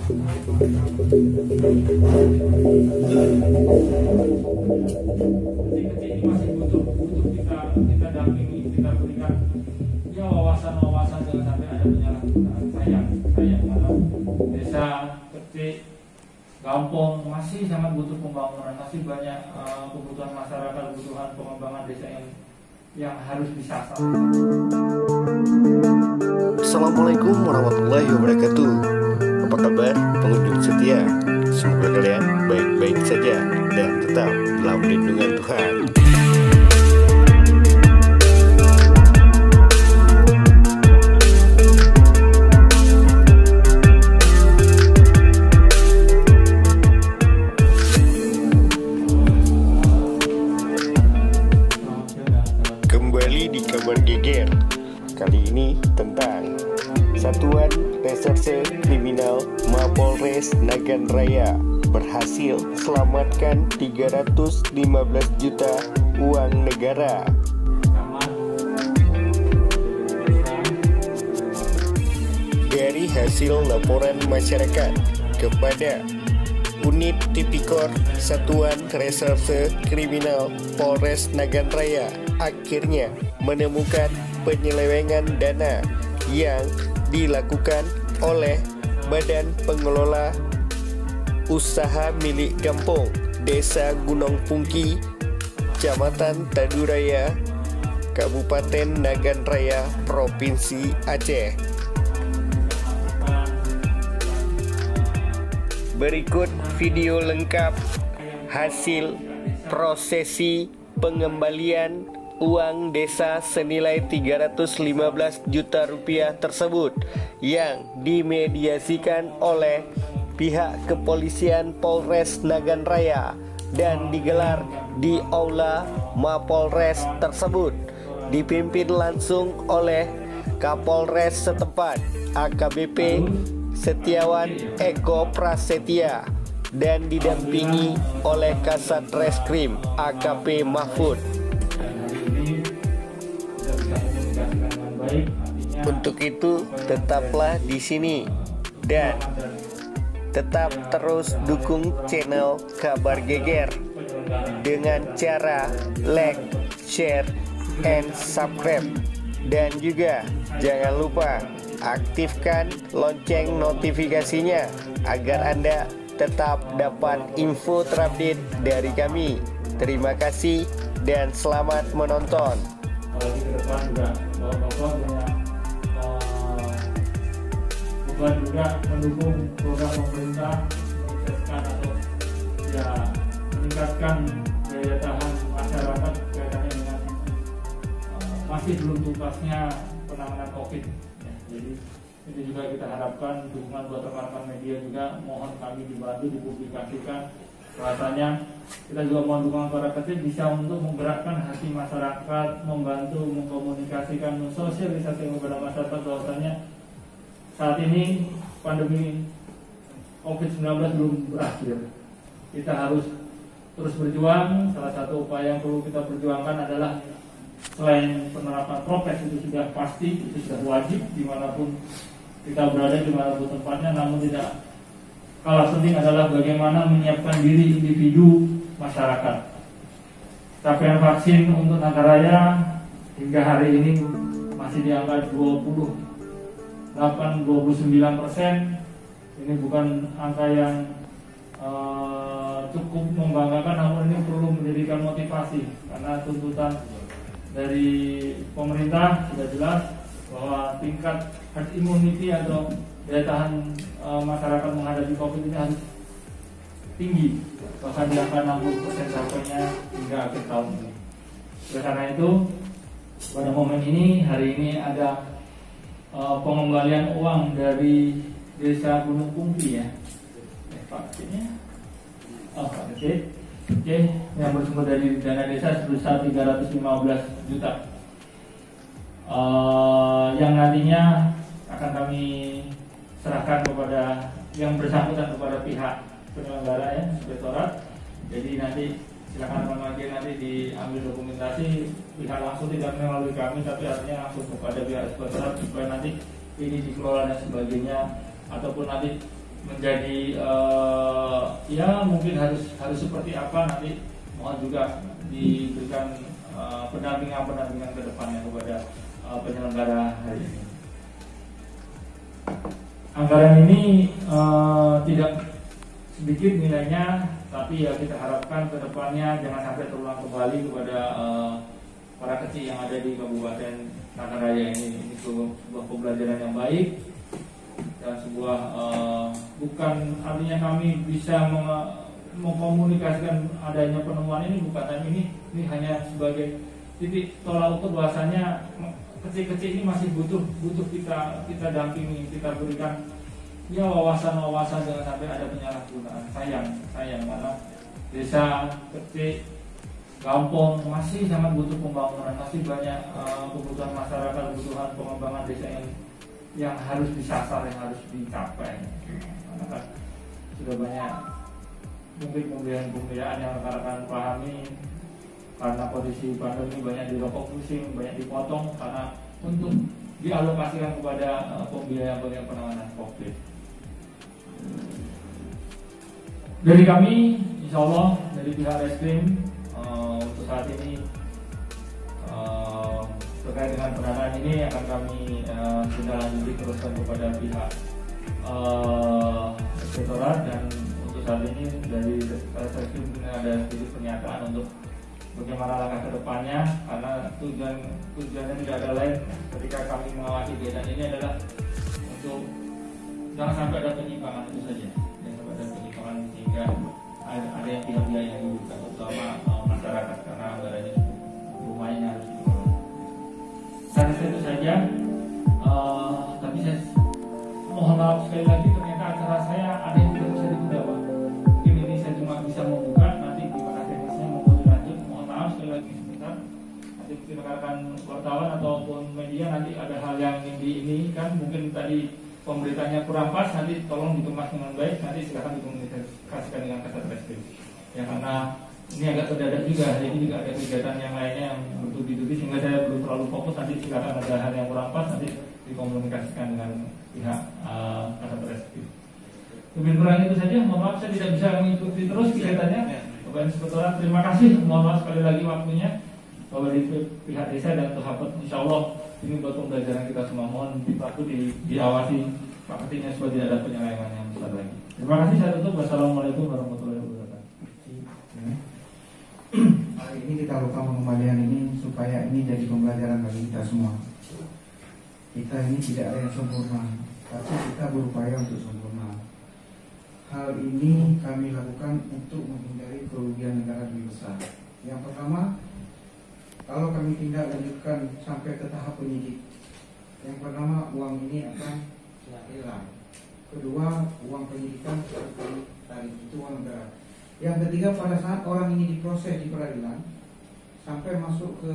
ini masih butuh kita dampingi, kita berikan ya wawasan jangan sampai ada penyalahgunaan. Sayang karena desa kecil kampung masih sangat butuh pembangunan, masih banyak kebutuhan masyarakat, kebutuhan pengembangan desa yang harus disasar. Assalamualaikum warahmatullahi wabarakatuh. Apa kabar pengunjung setia? Semoga kalian baik-baik saja dan tetap dalam lindungan Tuhan. Kembali di kabar geger. Kali ini tentang Satuan Reserse Kriminal Mapolres Nagan Raya berhasil selamatkan 315 juta uang negara. Dari hasil laporan masyarakat kepada Unit Tipikor Satuan Reserse Kriminal Polres Nagan Raya akhirnya menemukan penyelewengan dana yang dilakukan oleh Badan Pengelola Usaha Milik Kampung Desa Gunung Pungki, Kecamatan Taduraya, Kabupaten Nagan Raya, Provinsi Aceh. Berikut video lengkap hasil prosesi pengembalian uang desa senilai 315 juta rupiah tersebut yang dimediasikan oleh pihak kepolisian Polres Nagan Raya dan digelar di Aula Mapolres tersebut, dipimpin langsung oleh Kapolres setempat AKBP Setiawan Eko Prasetya dan didampingi oleh Kasat Reskrim AKP Mahfud. Untuk itu tetaplah di sini dan tetap terus dukung channel Kabar Geger dengan cara like, share, and subscribe. Dan juga jangan lupa aktifkan lonceng notifikasinya agar Anda tetap dapat info terupdate dari kami. Terima kasih dan selamat menonton. Bukan juga mendukung program pemerintah menyukseskan atau ya meningkatkan daya tahan masyarakat kaitannya dengan masih belum tuntasnya penanganan COVID. Ya, jadi ini juga kita harapkan dukungan buat rekan-rekan media juga, mohon kami dibantu dipublikasikan. Rasanya kita juga mohon dukungan para kecil bisa untuk menggerakkan hati masyarakat, membantu mengkomunikasikan, mensosialisasikan kepada masyarakat bahwasanya saat ini pandemi COVID-19 belum berakhir. Kita harus terus berjuang. Salah satu upaya yang perlu kita perjuangkan adalah selain penerapan prokes itu sudah pasti, itu sudah wajib dimanapun kita berada, dimanapun tempatnya. Namun tidak kalah penting adalah bagaimana menyiapkan diri individu masyarakat. Capaian vaksin untuk Nagan Raya hingga hari ini masih di angka 29%. Ini bukan angka yang cukup membanggakan, namun ini perlu menjadikan motivasi karena tuntutan dari pemerintah sudah jelas bahwa tingkat herd immunity atau daya tahan masyarakat menghadapi COVID ini harus tinggi, bahkan di angka 60% sampainya hingga akhir tahun ini. Oleh karena itu, pada momen ini, hari ini ada pengembalian uang dari Desa Gunung Pungki ya. Vaksinnya. Pak Kecil. Oke, yang bersumber dari dana desa sebesar 315 juta. Yang nantinya akan kami serahkan kepada yang bersangkutan, kepada pihak penyelenggara ya, inspektorat. Jadi nanti silakan teman-teman nanti diambil dokumentasi, pihak langsung tidak melalui kami, tapi artinya langsung kepada pihak inspektorat supaya nanti ini dikelola dan sebagainya, ataupun nanti menjadi ya mungkin harus seperti apa nanti, mohon juga diberikan pendampingan ke depannya kepada penyelenggara hari ini. Anggaran ini tidak sedikit nilainya, tapi ya kita harapkan ke depannya jangan sampai terulang kembali kepada para kecil yang ada di Kabupaten Nagaraya ini. Ini sebuah pembelajaran yang baik dan sebuah bukan artinya kami bisa mengkomunikasikan adanya penemuan ini, bukan, dan ini hanya sebagai titik tolak ukur bahwasanya kecil-kecil ini masih butuh kita dampingi, kita berikan ya wawasan jangan sampai ada penyalahgunaan. Sayang karena desa kecil kampung masih sangat butuh pembangunan, masih banyak kebutuhan masyarakat, kebutuhan pengembangan desa yang harus disasar, yang harus dicapai. Karena kan sudah banyak mungkin pembelian yang rekan-rekan pahami, karena kondisi pandemi banyak dirokok pusing, banyak dipotong karena untuk dialokasikan kepada pembiayaan penanganan COVID. Dari kami, insya Allah dari pihak Reskrim untuk saat ini terkait dengan pendanaan ini akan kami tindak lanjuti teruskan kepada pihak Inspektorat, dan untuk saat ini dari Reskrim ada sedikit pernyataan untuk bagaimana langkah ke depannya, karena tujuannya tidak ada lain ketika kami mengawasi kegiatan ini adalah untuk jangan sampai ada penyimpangan, itu saja. Jangan sampai ada penyimpangan sehingga ada yang pihak-pihak yang dirugikan, terutama masyarakat, karena anggarannya lumayan harus dikelola. Saya rasa itu saja. Tapi saya mohon maaf sekali lagi, ternyata acara saya ada yang tidak bisa ditunda, Pak. Mungkin ini saya cuma bisa membuka, nanti gimana teknisnya mau dilanjut. Mohon maaf sekali lagi sebentar. Nanti rekan-rekan wartawan ataupun media nanti ada hal yang ingin diinginkan, mungkin tadi pemberitanya kurang pas, nanti tolong dikemas dengan baik, nanti silakan dikomunikasikan dengan Kasat Reskrim. Ya, karena ini agak terdadak juga, hari ini juga ada kegiatan yang lainnya yang bertubi-tubi sehingga saya belum terlalu fokus. Nanti silakan ada hal yang kurang pas, nanti dikomunikasikan dengan pihak Kasat Reskrim. Lebih kurang itu saja, mohon maaf saya tidak bisa mengikuti terus kegiatannya. Bapak Inspektorat, terima kasih, mohon maaf sekali lagi waktunya. Bapak di pihak desa dan sahabat, insya Allah ini buat pembelajaran kita semua, mohon diawasi Pak Ketingnya supaya tidak ada penyelewengan yang besar lagi. Terima kasih, saya tutup. Wassalamualaikum warahmatullahi wabarakatuh. Hari ini kita lakukan pengembalian ini supaya ini jadi pembelajaran bagi kita semua. Kita ini tidak ada yang sempurna, tapi kita berupaya untuk sempurna. Hal ini kami lakukan untuk menghindari kerugian negara lebih besar. Yang pertama, kalau kami tindak lanjutkan sampai ke tahap penyidik, yang pertama uang ini akan hilang. Kedua, uang penyidikan seperti tadi itu uang negara. Yang ketiga, pada saat orang ini diproses di peradilan sampai masuk ke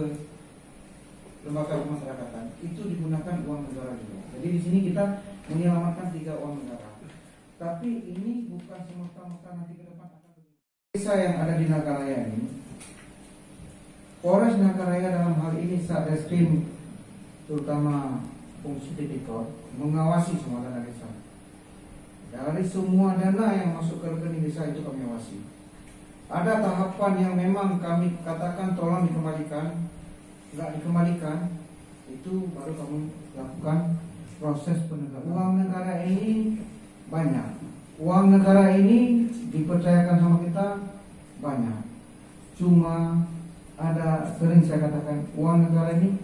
lembaga pemasyarakatan, itu digunakan uang negara juga. Jadi di sini kita menyelamatkan 3 uang negara. Tapi ini bukan semata-mata nanti ke depan akan desa yang ada di Nagaraya ini. Polres Nagaraya dalam hal ini Satreskrim, terutama fungsi tipikor, mengawasi semua dana desa. Dari semua dana yang masuk ke rekening desa itu kami awasi. Ada tahapan yang memang kami katakan tolong dikembalikan, nggak dikembalikan, itu baru kami lakukan proses penegakan. Uang negara ini banyak. Uang negara ini dipercayakan sama kita banyak. Cuma ada, sering saya katakan, uang negara ini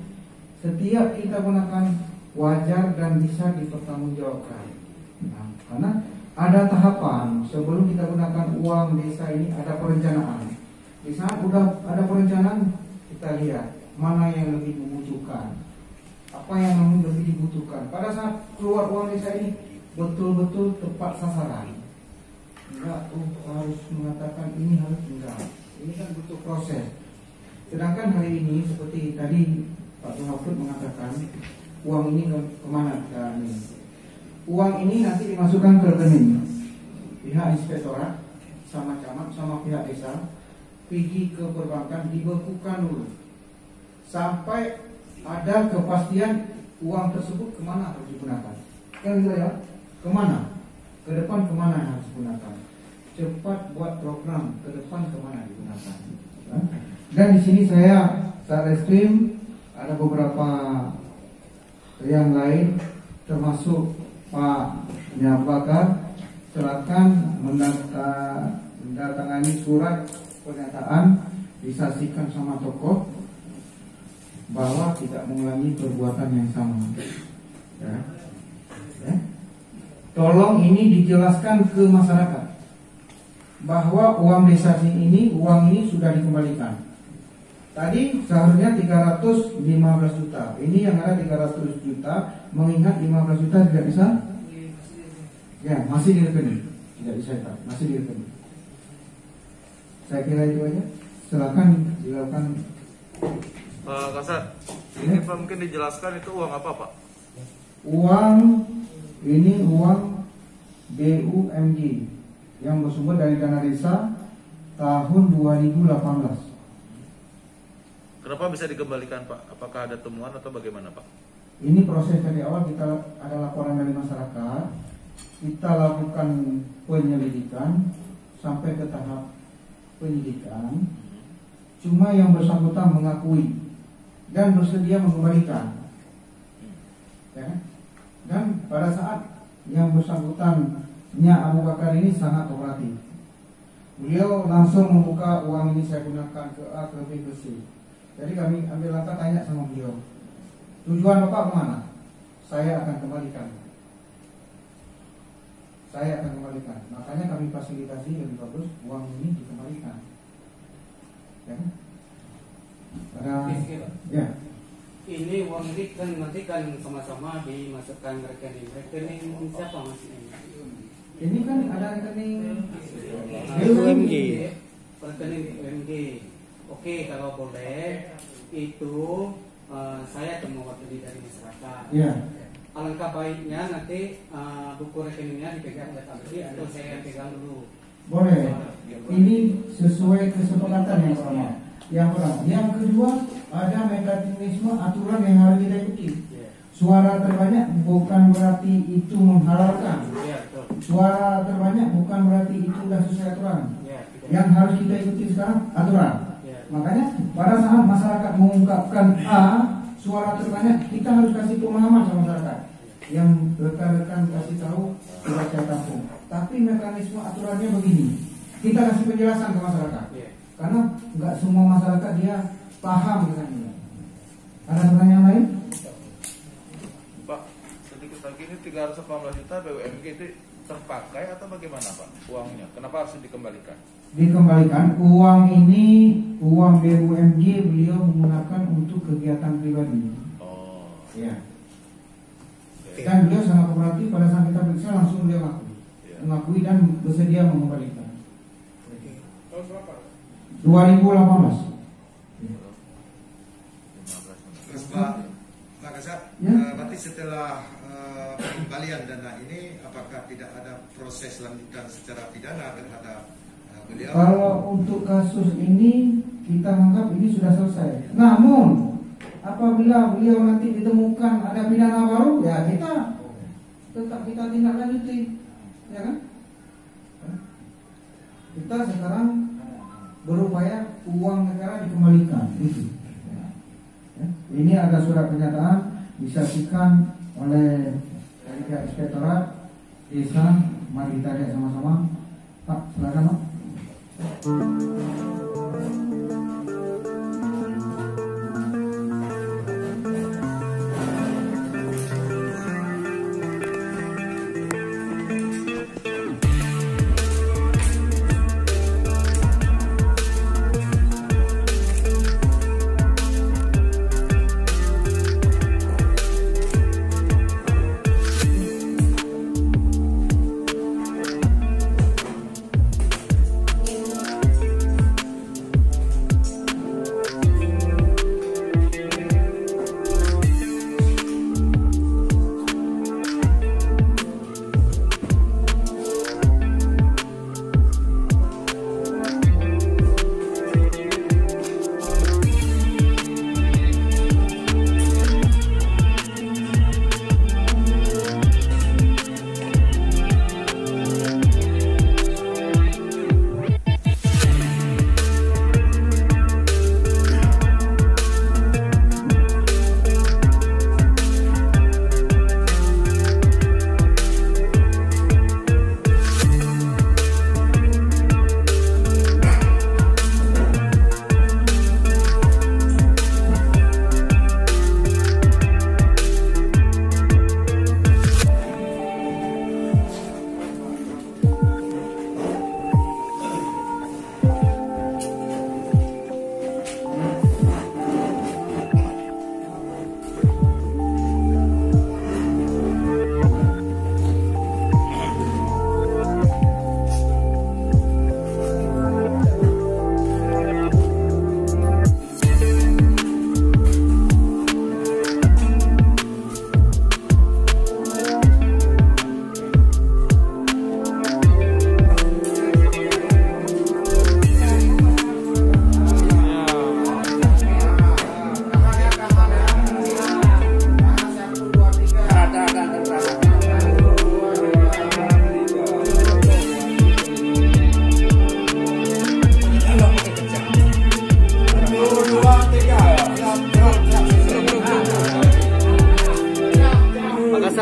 setiap kita gunakan wajar dan bisa dipertanggungjawabkan. Nah, karena ada tahapan sebelum kita gunakan uang desa ini, ada perencanaan. Di saat udah ada perencanaan, kita lihat mana yang lebih membutuhkan, apa yang lebih dibutuhkan. Pada saat keluar uang desa ini betul-betul tepat sasaran. Enggak harus mengatakan ini harus enggak. Ini kan butuh proses. Sedangkan hari ini seperti tadi Pak Mahfud mengatakan, uang ini kemana kita ini? Uang ini nanti dimasukkan ke rekening pihak inspektorat sama camat sama pihak desa, pergi ke perbankan, dibekukan dulu sampai ada kepastian uang tersebut kemana harus digunakan. Kan gitu ya, kemana? ke depan kemana yang harus digunakan. Cepat buat program ke depan kemana digunakan. Dan di sini saya Satreskrim ada beberapa yang lain termasuk Pak Abu Bakar, silakan mendatangani surat pernyataan disaksikan sama tokoh bahwa tidak mengulangi perbuatan yang sama. Ya. Ya. Tolong ini dijelaskan ke masyarakat bahwa uang desa ini sudah dikembalikan. Tadi seharusnya 315 juta. Ini yang ada 300 juta. Mengingat 15 juta tidak bisa. Ya, masih di rekening. Tidak bisa, Pak. Masih di rekening. Saya kira itu aja. Silakan dilakukan. Pak Kasat, ini Pak mungkin dijelaskan itu uang apa, Pak? Ini uang BUMD yang bersumber dari dana desa tahun 2018. Kenapa bisa dikembalikan, Pak? Apakah ada temuan atau bagaimana, Pak? Ini proses dari awal kita ada laporan dari masyarakat, kita lakukan penyelidikan sampai ke tahap penyidikan. Cuma yang bersangkutan mengakui dan bersedia mengembalikan. Ya. Dan pada saat yang bersangkutannya Abu Bakar ini sangat kooperatif. Beliau langsung membuka uang ini saya gunakan ke A, ke B, ke C. Jadi kami ambil langkah tanya sama beliau, tujuan Bapak kemana? Saya akan kembalikan. Makanya kami fasilitasi lebih bagus uang ini dikembalikan. Ya. Ya. Ini uang ini kan nanti kan sama-sama dimasukkan rekening siapa Mas ini? Ini kan ada rekening BUMG. Rekening BUMG. Oke, kalau boleh itu saya akan mewakili dari masyarakat. Ya. Alangkah baiknya nanti buku rekeningnya dipegang oleh Tabri atau saya yang pegang dulu. Boleh. Ini sesuai kesepakatan yang pertama. Yang kedua, ada mekanisme aturan yang harus kita ikuti. Suara terbanyak bukan berarti itu menghalalkan. Suara terbanyak bukan berarti itu sudah sesuai aturan. Yang harus kita ikuti sekarang aturan. Makanya pada saat masyarakat mengungkapkan A, suara terbanyak, kita harus kasih pemahaman sama masyarakat. Yang rekan-rekan kasih tahu sudah saya tampung. Tapi mekanisme aturannya begini. Kita kasih penjelasan ke masyarakat. Karena nggak semua masyarakat dia paham dengan ini. Ada pertanyaan lain? Pak, sedikit lagi ini 318 juta BUMG itu terpakai atau bagaimana, Pak? Uangnya, kenapa harus dikembalikan? Dikembalikan. Uang ini, uang BUMG beliau menggunakan untuk kegiatan pribadi. Oh. Ya. Dan beliau sangat kooperatif. Pada saat kita periksa langsung beliau mengakui dan bersedia mengembalikan. 2018. Terus Pak Kasat, berarti setelah pengembalian dana ini, apakah tidak ada proses lanjutan secara pidana terhadap beliau? Kalau untuk kasus ini kita anggap ini sudah selesai. Namun apabila beliau nanti ditemukan ada pidana baru, ya kita tetap kita tindak lanjuti, ya kan? Kita sekarang berupaya uang negara dikembalikan. Itu. Ya. Ini ada surat pernyataan disaksikan oleh dari pihak inspektorat desa. Mari kita lihat sama-sama. Pak, silakan Pak.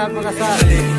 Makassar.